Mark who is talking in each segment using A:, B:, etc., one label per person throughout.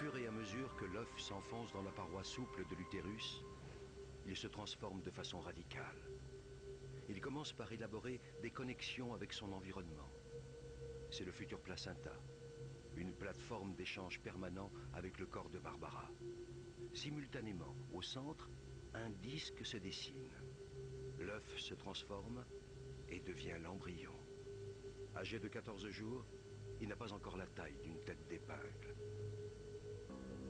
A: fur et à mesure que l'œuf s'enfonce dans la paroi souple de l'utérus, il se transforme de façon radicale. Il commence par élaborer des connexions avec son environnement. C'est le futur placenta, une plateforme d'échange permanent avec le corps de Barbara. Simultanément, au centre, un disque se dessine. L'œuf se transforme et devient l'embryon. Âgé de 14 jours, il n'a pas encore la taille d'une tête d'épingle.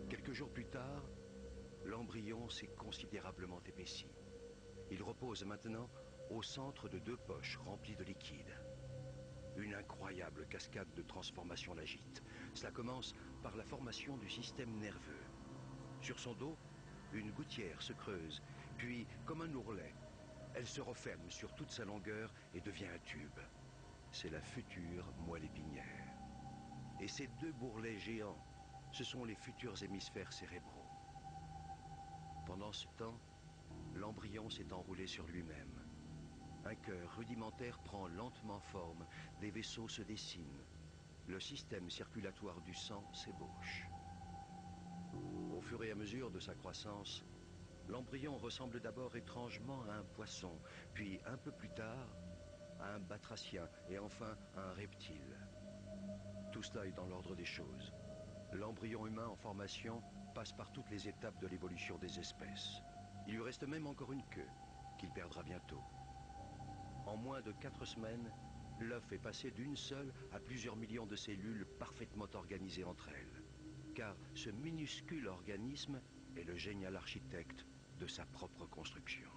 A: Quelques jours plus tard, l'embryon s'est considérablement épaissi. Il repose maintenant au centre de 2 poches remplies de liquide. Une incroyable cascade de transformation l'agite. Cela commence par la formation du système nerveux. Sur son dos, une gouttière se creuse, puis, comme un ourlet, elle se referme sur toute sa longueur et devient un tube. C'est la future moelle épinière. Et ces 2 bourrelets géants, ce sont les futurs hémisphères cérébraux. Pendant ce temps, l'embryon s'est enroulé sur lui-même. Un cœur rudimentaire prend lentement forme, des vaisseaux se dessinent. Le système circulatoire du sang s'ébauche. Au fur et à mesure de sa croissance, l'embryon ressemble d'abord étrangement à un poisson, puis un peu plus tard, à un batracien et enfin à un reptile. Tout cela est dans l'ordre des choses. L'embryon humain en formation passe par toutes les étapes de l'évolution des espèces. Il lui reste même encore une queue, qu'il perdra bientôt. En moins de 4 semaines, l'œuf est passé d'une seule à plusieurs millions de cellules parfaitement organisées entre elles. Car ce minuscule organisme est le génial architecte de sa propre construction.